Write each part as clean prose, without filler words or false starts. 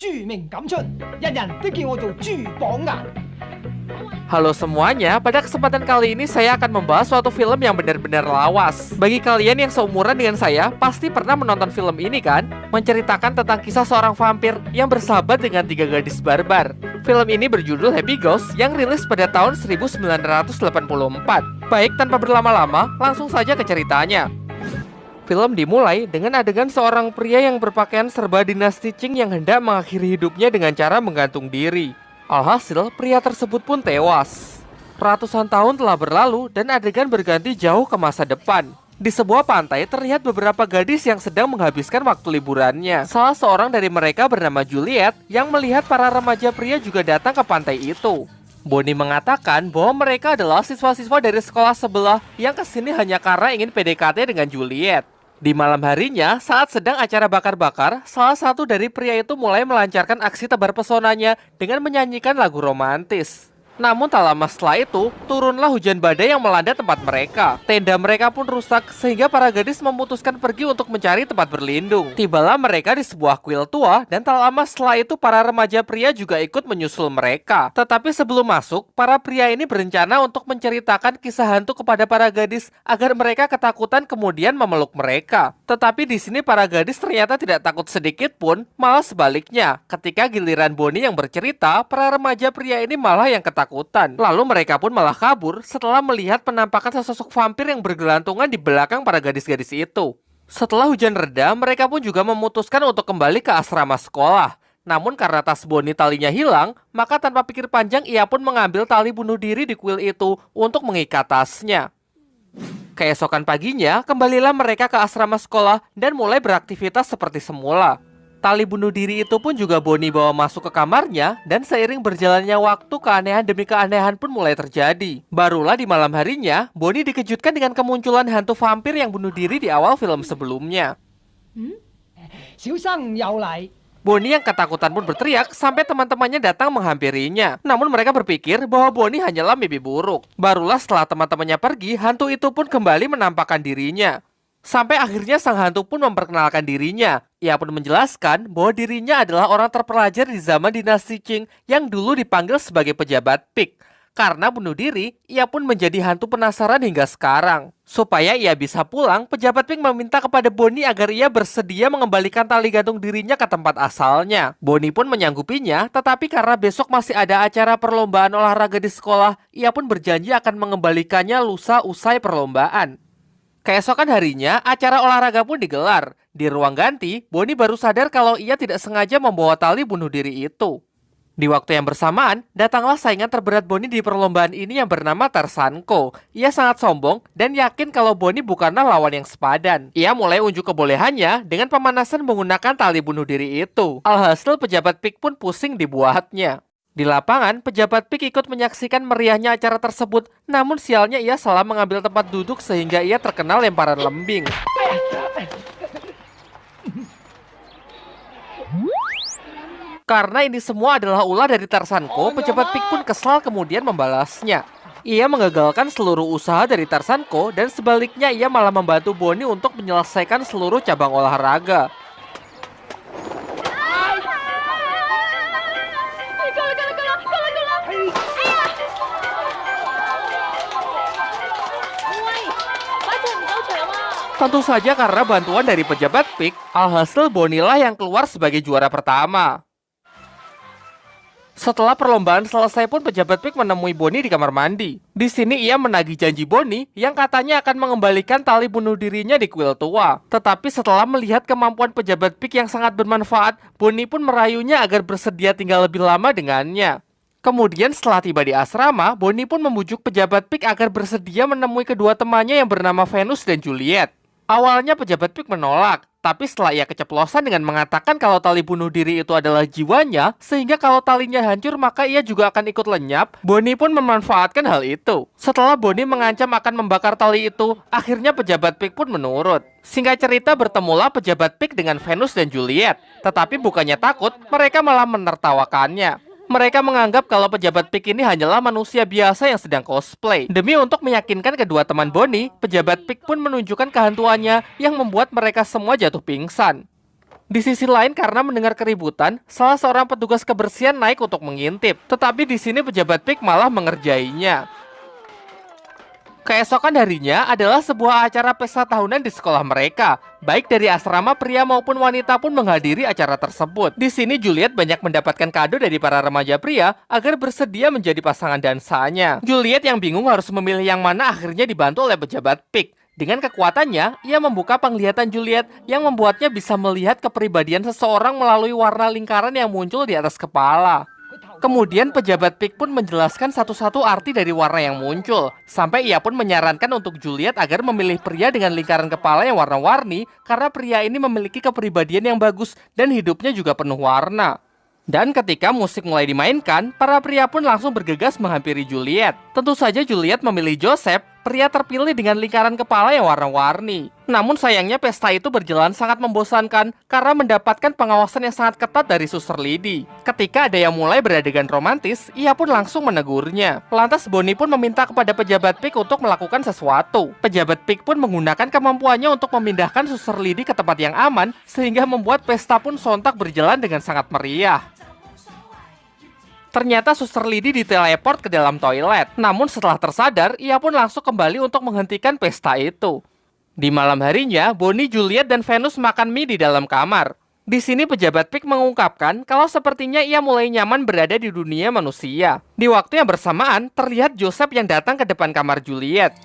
著名感出，人人都叫我做豬榜眼。Halo semuanya, pada kesempatan kali ini saya akan membahas suatu film yang benar-benar lawas. Bagi kalian yang seumuran dengan saya, pasti pernah menonton film ini kan? Menceritakan tentang kisah seorang vampir yang bersahabat dengan 3 gadis barbar. Film ini berjudul Happy Ghost yang rilis pada tahun 1984. Baik, tanpa berlama-lama, langsung saja ke ceritanya. Film dimulai dengan adegan seorang pria yang berpakaian serba dinasti Qing yang hendak mengakhiri hidupnya dengan cara menggantung diri. Alhasil, pria tersebut pun tewas. Ratusan tahun telah berlalu dan adegan berganti jauh ke masa depan. Di sebuah pantai terlihat beberapa gadis yang sedang menghabiskan waktu liburannya. Salah seorang dari mereka bernama Juliet yang melihat para remaja pria juga datang ke pantai itu. Bonnie mengatakan bahwa mereka adalah siswa-siswa dari sekolah sebelah yang kesini hanya karena ingin PDKT dengan Juliet. Di malam harinya, saat sedang acara bakar-bakar, salah satu dari pria itu mulai melancarkan aksi tebar pesonanya dengan menyanyikan lagu romantis. Namun tak lama setelah itu, turunlah hujan badai yang melanda tempat mereka. Tenda mereka pun rusak sehingga para gadis memutuskan pergi untuk mencari tempat berlindung. Tibalah mereka di sebuah kuil tua dan tak lama setelah itu para remaja pria juga ikut menyusul mereka. Tetapi sebelum masuk, para pria ini berencana untuk menceritakan kisah hantu kepada para gadis agar mereka ketakutan kemudian memeluk mereka. Tetapi di sini para gadis ternyata tidak takut sedikit pun, malah sebaliknya. Ketika giliran Bonnie yang bercerita, para remaja pria ini malah yang ketakutan. Lalu mereka pun malah kabur setelah melihat penampakan sesosok vampir yang bergelantungan di belakang para gadis-gadis itu. Setelah hujan reda, mereka pun juga memutuskan untuk kembali ke asrama sekolah. Namun karena tas Bonnie talinya hilang, maka tanpa pikir panjang ia pun mengambil tali bunuh diri di kuil itu untuk mengikat tasnya. Keesokan paginya, kembalilah mereka ke asrama sekolah dan mulai beraktivitas seperti semula. Tali bunuh diri itu pun juga Bonnie bawa masuk ke kamarnya dan seiring berjalannya waktu keanehan demi keanehan pun mulai terjadi. Barulah di malam harinya, Bonnie dikejutkan dengan kemunculan hantu vampir yang bunuh diri di awal film sebelumnya. 小生又嚟。 Bonnie yang ketakutan pun berteriak sampai teman-temannya datang menghampirinya. Namun mereka berpikir bahwa Bonnie hanyalah mimpi buruk. Barulah setelah teman-temannya pergi, hantu itu pun kembali menampakkan dirinya. Sampai akhirnya sang hantu pun memperkenalkan dirinya. Ia pun menjelaskan bahwa dirinya adalah orang terpelajar di zaman dinasti Qing yang dulu dipanggil sebagai pejabat Pik. Karena bunuh diri, ia pun menjadi hantu penasaran hingga sekarang. Supaya ia bisa pulang, pejabat Pik meminta kepada Bonnie agar ia bersedia mengembalikan tali gantung dirinya ke tempat asalnya. Bonnie pun menyanggupinya, tetapi karena besok masih ada acara perlombaan olahraga di sekolah, ia pun berjanji akan mengembalikannya lusa usai perlombaan. Keesokan harinya, acara olahraga pun digelar. Di ruang ganti, Bonnie baru sadar kalau ia tidak sengaja membawa tali bunuh diri itu. Di waktu yang bersamaan, datanglah saingan terberat Bonnie di perlombaan ini yang bernama Tarzanko. Ia sangat sombong dan yakin kalau Bonnie bukanlah lawan yang sepadan. Ia mulai unjuk kebolehannya dengan pemanasan menggunakan tali bunuh diri itu. Alhasil pejabat Pik pun pusing dibuatnya. Di lapangan, pejabat Pik ikut menyaksikan meriahnya acara tersebut, namun sialnya ia salah mengambil tempat duduk sehingga ia terkena lemparan lembing. Karena ini semua adalah ulah dari Tarzanko, pejabat Pik pun kesal kemudian membalasnya. Ia mengagalkan seluruh usaha dari Tarzanko dan sebaliknya ia malah membantu Bonnie untuk menyelesaikan seluruh cabang olahraga. Tentu saja karena bantuan dari pejabat Pik, alhasil Bonnie lah yang keluar sebagai juara pertama. Setelah perlombaan selesai pun pejabat Pik menemui Bonnie di kamar mandi. Di sini ia menagih janji Bonnie yang katanya akan mengembalikan tali bunuh dirinya di kuil tua. Tetapi setelah melihat kemampuan pejabat Pik yang sangat bermanfaat, Bonnie pun merayunya agar bersedia tinggal lebih lama dengannya. Kemudian setelah tiba di asrama, Bonnie pun membujuk pejabat Pik agar bersedia menemui kedua temannya yang bernama Venus dan Juliet. Awalnya pejabat Pik menolak, tapi setelah ia keceplosan dengan mengatakan kalau tali bunuh diri itu adalah jiwanya, sehingga kalau talinya hancur maka ia juga akan ikut lenyap, Bonnie pun memanfaatkan hal itu. Setelah Bonnie mengancam akan membakar tali itu, akhirnya pejabat Pik pun menurut. Singkat cerita bertemulah pejabat Pik dengan Venus dan Juliet, tetapi bukannya takut, mereka malah menertawakannya. Mereka menganggap kalau pejabat Pik ini hanyalah manusia biasa yang sedang cosplay. Demi untuk meyakinkan kedua teman Bonnie, pejabat Pik pun menunjukkan kehantuannya yang membuat mereka semua jatuh pingsan. Di sisi lain, karena mendengar keributan, salah seorang petugas kebersihan naik untuk mengintip. Tetapi di sini pejabat Pig malah mengerjainya. Keesokan harinya adalah sebuah acara pesta tahunan di sekolah mereka. Baik dari asrama pria maupun wanita pun menghadiri acara tersebut. Di sini Juliet banyak mendapatkan kado dari para remaja pria agar bersedia menjadi pasangan dansanya. Juliet yang bingung harus memilih yang mana akhirnya dibantu oleh pejabat Pig. Dengan kekuatannya, ia membuka penglihatan Juliet yang membuatnya bisa melihat kepribadian seseorang melalui warna lingkaran yang muncul di atas kepala. Kemudian pejabat Pig pun menjelaskan satu-satu arti dari warna yang muncul. Sampai ia pun menyarankan untuk Juliet agar memilih pria dengan lingkaran kepala yang warna-warni karena pria ini memiliki kepribadian yang bagus dan hidupnya juga penuh warna. Dan ketika musik mulai dimainkan, para pria pun langsung bergegas menghampiri Juliet. Tentu saja Juliet memilih Joseph, pria terpilih dengan lingkaran kepala yang warna-warni. Namun sayangnya pesta itu berjalan sangat membosankan karena mendapatkan pengawasan yang sangat ketat dari Suster Lady. Ketika ada yang mulai beradegan romantis, ia pun langsung menegurnya. Lantas Bonnie pun meminta kepada pejabat Pig untuk melakukan sesuatu. Pejabat Pig pun menggunakan kemampuannya untuk memindahkan Suster Lady ke tempat yang aman, sehingga membuat pesta pun sontak berjalan dengan sangat meriah. Ternyata Suster Lady diteleport ke dalam toilet. Namun setelah tersadar, ia pun langsung kembali untuk menghentikan pesta itu. Di malam harinya, Bonnie, Juliet, dan Venus makan mie di dalam kamar. Di sini pejabat Pig mengungkapkan kalau sepertinya ia mulai nyaman berada di dunia manusia. Di waktu yang bersamaan, terlihat Joseph yang datang ke depan kamar Juliet.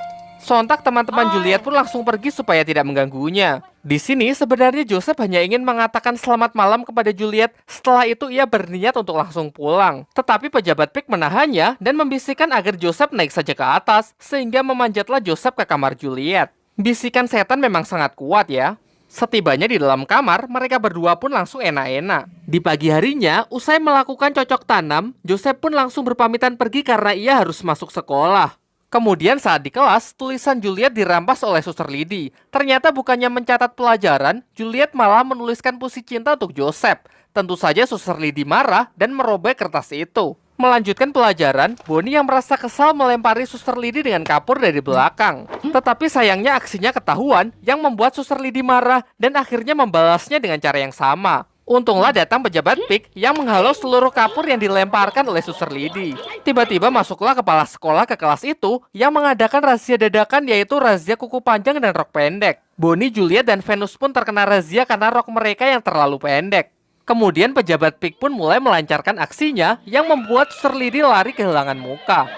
Sontak teman-teman Juliet pun langsung pergi supaya tidak mengganggunya. Di sini sebenarnya Joseph hanya ingin mengatakan selamat malam kepada Juliet. Setelah itu ia berniat untuk langsung pulang. Tetapi pejabat Pig menahannya dan membisikkan agar Joseph naik saja ke atas, sehingga memanjatlah Joseph ke kamar Juliet. Bisikan setan memang sangat kuat ya. Setibanya di dalam kamar, mereka berdua pun langsung enak-enak. Di pagi harinya, usai melakukan cocok tanam, Joseph pun langsung berpamitan pergi karena ia harus masuk sekolah. Kemudian saat di kelas, tulisan Juliet dirampas oleh Suster Lady. Ternyata bukannya mencatat pelajaran, Juliet malah menuliskan puisi cinta untuk Joseph. Tentu saja Suster Lady marah dan merobek kertas itu. Melanjutkan pelajaran, Bonnie yang merasa kesal melempari Suster Lady dengan kapur dari belakang. Tetapi sayangnya aksinya ketahuan yang membuat Suster Lady marah dan akhirnya membalasnya dengan cara yang sama. Untunglah datang pejabat Pig yang menghalau seluruh kapur yang dilemparkan oleh Suster Lady. Tiba-tiba masuklah kepala sekolah ke kelas itu yang mengadakan razia dadakan, yaitu razia kuku panjang dan rok pendek. Bonnie, Juliet, dan Venus pun terkena razia karena rok mereka yang terlalu pendek. Kemudian pejabat Pig pun mulai melancarkan aksinya yang membuat Suster Lady lari kehilangan muka.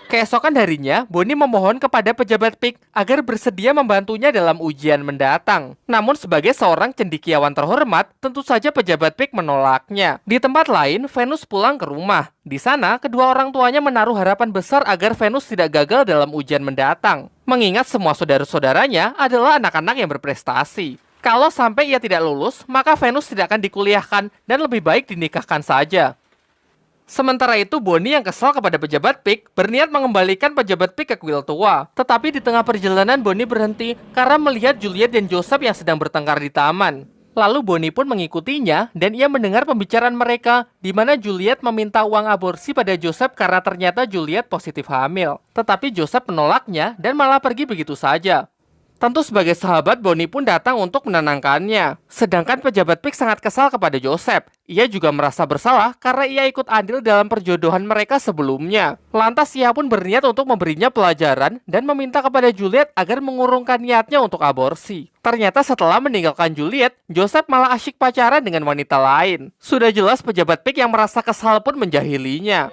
Keesokan harinya, Bonnie memohon kepada pejabat Pig agar bersedia membantunya dalam ujian mendatang. Namun sebagai seorang cendekiawan terhormat, tentu saja pejabat Pig menolaknya. Di tempat lain, Venus pulang ke rumah. Di sana, kedua orang tuanya menaruh harapan besar agar Venus tidak gagal dalam ujian mendatang. Mengingat semua saudara-saudaranya adalah anak-anak yang berprestasi. Kalau sampai ia tidak lulus, maka Venus tidak akan dikuliahkan dan lebih baik dinikahkan saja. Sementara itu, Bonnie yang kesal kepada pejabat Pig berniat mengembalikan pejabat Pig ke kuil tua. Tetapi di tengah perjalanan Bonnie berhenti karena melihat Juliet dan Joseph yang sedang bertengkar di taman. Lalu Bonnie pun mengikutinya dan ia mendengar pembicaraan mereka di mana Juliet meminta uang aborsi pada Joseph karena ternyata Juliet positif hamil. Tetapi Joseph menolaknya dan malah pergi begitu saja. Tentu sebagai sahabat, Bonnie pun datang untuk menenangkannya. Sedangkan pejabat Pig sangat kesal kepada Joseph. Ia juga merasa bersalah karena ia ikut andil dalam perjodohan mereka sebelumnya. Lantas ia pun berniat untuk memberinya pelajaran dan meminta kepada Juliet agar mengurungkan niatnya untuk aborsi. Ternyata setelah meninggalkan Juliet, Joseph malah asyik pacaran dengan wanita lain. Sudah jelas pejabat Pig yang merasa kesal pun menjahilinya.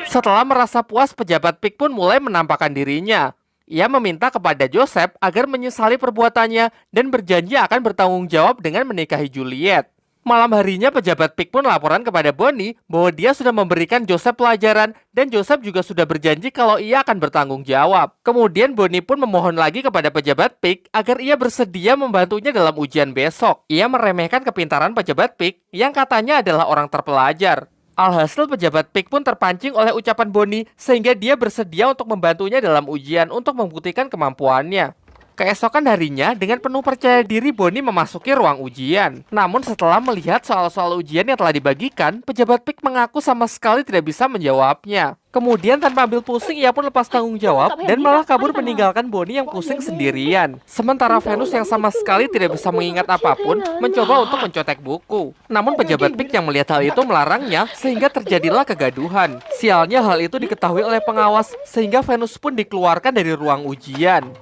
Setelah merasa puas, pejabat Pig pun mulai menampakkan dirinya. Ia meminta kepada Joseph agar menyesali perbuatannya dan berjanji akan bertanggung jawab dengan menikahi Juliet. Malam harinya pejabat Pig pun laporan kepada Bonnie bahwa dia sudah memberikan Joseph pelajaran dan Joseph juga sudah berjanji kalau ia akan bertanggung jawab. Kemudian Bonnie pun memohon lagi kepada pejabat Pig agar ia bersedia membantunya dalam ujian besok. Ia meremehkan kepintaran pejabat Pig yang katanya adalah orang terpelajar. Alhasil pejabat Pig pun terpancing oleh ucapan Bonnie sehingga dia bersedia untuk membantunya dalam ujian untuk membuktikan kemampuannya. Keesokan harinya, dengan penuh percaya diri Bonnie memasuki ruang ujian. Namun setelah melihat soal-soal ujian yang telah dibagikan, pejabat PIK mengaku sama sekali tidak bisa menjawabnya. Kemudian tanpa ambil pusing, ia pun lepas tanggung jawab dan malah kabur meninggalkan Bonnie yang pusing sendirian. Sementara Venus yang sama sekali tidak bisa mengingat apapun, mencoba untuk mencontek buku. Namun pejabat PIK yang melihat hal itu melarangnya, sehingga terjadilah kegaduhan. Sialnya hal itu diketahui oleh pengawas, sehingga Venus pun dikeluarkan dari ruang ujian.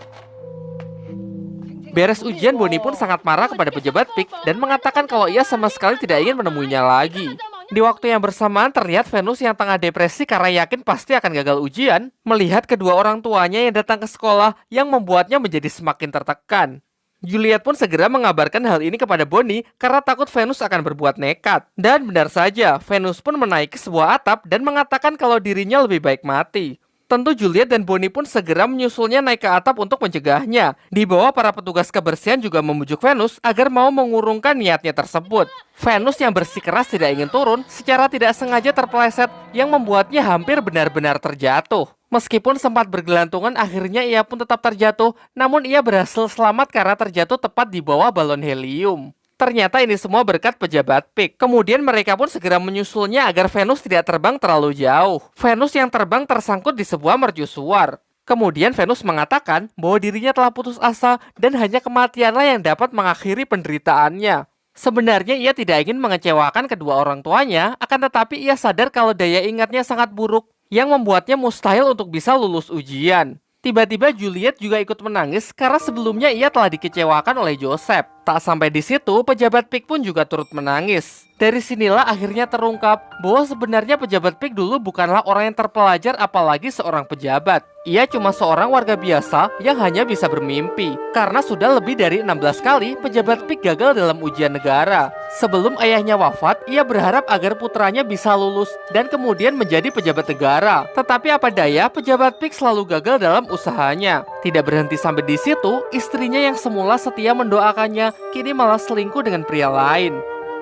Beres ujian, Bonnie pun sangat marah kepada pejabat PIK dan mengatakan kalau ia sama sekali tidak ingin menemuinya lagi. Di waktu yang bersamaan, terlihat Venus yang tengah depresi karena yakin pasti akan gagal ujian, melihat kedua orang tuanya yang datang ke sekolah yang membuatnya menjadi semakin tertekan. Juliet pun segera mengabarkan hal ini kepada Bonnie karena takut Venus akan berbuat nekat. Dan benar saja, Venus pun menaiki sebuah atap dan mengatakan kalau dirinya lebih baik mati. Tentu Juliet dan Bonnie pun segera menyusulnya naik ke atap untuk mencegahnya. Di bawah, para petugas kebersihan juga membujuk Venus agar mau mengurungkan niatnya tersebut. Venus yang bersikeras tidak ingin turun, secara tidak sengaja terpeleset yang membuatnya hampir benar-benar terjatuh. Meskipun sempat bergelantungan, akhirnya ia pun tetap terjatuh, namun ia berhasil selamat karena terjatuh tepat di bawah balon helium. Ternyata ini semua berkat pejabat PIK. Kemudian mereka pun segera menyusulnya agar Venus tidak terbang terlalu jauh. Venus yang terbang tersangkut di sebuah mercusuar. Kemudian Venus mengatakan bahwa dirinya telah putus asa dan hanya kematianlah yang dapat mengakhiri penderitaannya. Sebenarnya ia tidak ingin mengecewakan kedua orang tuanya, akan tetapi ia sadar kalau daya ingatnya sangat buruk yang membuatnya mustahil untuk bisa lulus ujian. Tiba-tiba Juliet juga ikut menangis karena sebelumnya ia telah dikecewakan oleh Joseph. Tak sampai di situ, pejabat PIK pun juga turut menangis. Dari sinilah akhirnya terungkap bahwa sebenarnya pejabat PIK dulu bukanlah orang yang terpelajar, apalagi seorang pejabat. Ia cuma seorang warga biasa yang hanya bisa bermimpi. Karena sudah lebih dari 16 kali pejabat PIK gagal dalam ujian negara. Sebelum ayahnya wafat, ia berharap agar putranya bisa lulus dan kemudian menjadi pejabat negara. Tetapi apa daya, pejabat PIK selalu gagal dalam usahanya. Tidak berhenti sampai di situ, istrinya yang semula setia mendoakannya kini malah selingkuh dengan pria lain.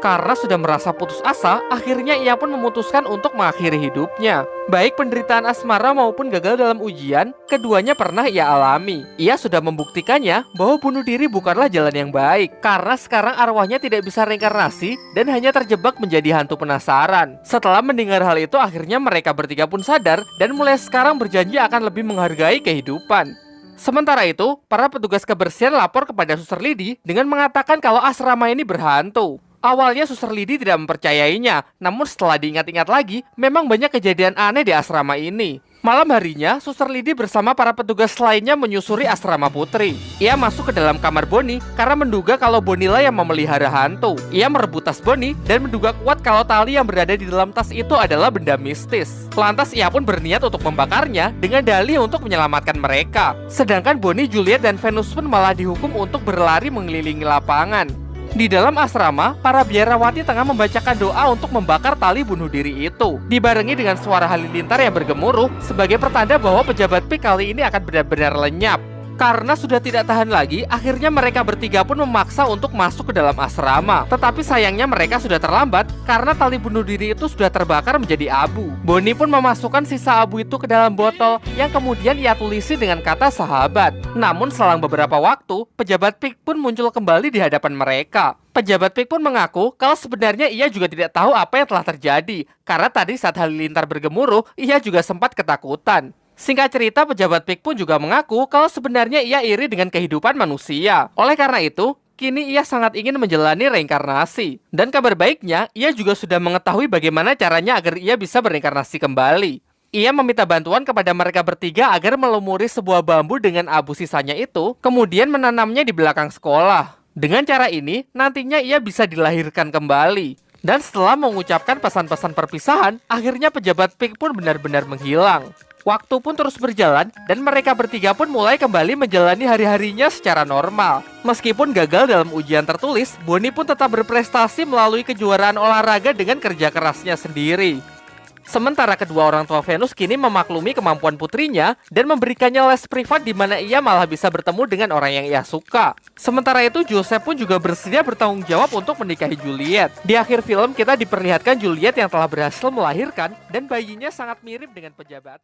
Karena sudah merasa putus asa, akhirnya ia pun memutuskan untuk mengakhiri hidupnya. Baik penderitaan asmara maupun gagal dalam ujian, keduanya pernah ia alami. Ia sudah membuktikannya bahwa bunuh diri bukanlah jalan yang baik. Karena sekarang arwahnya tidak bisa reinkarnasi dan hanya terjebak menjadi hantu penasaran. Setelah mendengar hal itu, akhirnya mereka bertiga pun sadar dan mulai sekarang berjanji akan lebih menghargai kehidupan. Sementara itu, para petugas kebersihan lapor kepada Suster Lidi dengan mengatakan kalau asrama ini berhantu. Awalnya Suster Lidi tidak mempercayainya, namun setelah diingat-ingat lagi, memang banyak kejadian aneh di asrama ini. Malam harinya, Suster Lidi bersama para petugas lainnya menyusuri asrama putri. Ia masuk ke dalam kamar Bonnie karena menduga kalau Bonnie lah yang memelihara hantu. Ia merebut tas Bonnie dan menduga kuat kalau tali yang berada di dalam tas itu adalah benda mistis. Lantas ia pun berniat untuk membakarnya dengan dalih untuk menyelamatkan mereka. Sedangkan Bonnie, Juliet, dan Venus pun malah dihukum untuk berlari mengelilingi lapangan. Di dalam asrama, para biarawati tengah membacakan doa untuk membakar tali bunuh diri itu, dibarengi dengan suara halilintar yang bergemuruh sebagai pertanda bahwa pejabat PIK kali ini akan benar-benar lenyap. Karena sudah tidak tahan lagi, akhirnya mereka bertiga pun memaksa untuk masuk ke dalam asrama. Tetapi sayangnya mereka sudah terlambat karena tali bunuh diri itu sudah terbakar menjadi abu. Bonnie pun memasukkan sisa abu itu ke dalam botol yang kemudian ia tulisi dengan kata sahabat. Namun selang beberapa waktu, pejabat PIK pun muncul kembali di hadapan mereka. Pejabat PIK pun mengaku kalau sebenarnya ia juga tidak tahu apa yang telah terjadi. Karena tadi saat halilintar bergemuruh, ia juga sempat ketakutan. Singkat cerita, pejabat PIK pun juga mengaku kalau sebenarnya ia iri dengan kehidupan manusia. Oleh karena itu, kini ia sangat ingin menjalani reinkarnasi. Dan kabar baiknya, ia juga sudah mengetahui bagaimana caranya agar ia bisa bereinkarnasi kembali. Ia meminta bantuan kepada mereka bertiga agar melumuri sebuah bambu dengan abu sisanya itu, kemudian menanamnya di belakang sekolah. Dengan cara ini, nantinya ia bisa dilahirkan kembali. Dan setelah mengucapkan pesan-pesan perpisahan, akhirnya pejabat PIK pun benar-benar menghilang. Waktu pun terus berjalan dan mereka bertiga pun mulai kembali menjalani hari-harinya secara normal. Meskipun gagal dalam ujian tertulis, Bonnie pun tetap berprestasi melalui kejuaraan olahraga dengan kerja kerasnya sendiri. Sementara kedua orang tua Venus kini memaklumi kemampuan putrinya dan memberikannya les privat di mana ia malah bisa bertemu dengan orang yang ia suka. Sementara itu, Joseph pun juga bersedia bertanggung jawab untuk menikahi Juliet. Di akhir film kita diperlihatkan Juliet yang telah berhasil melahirkan dan bayinya sangat mirip dengan pejabat.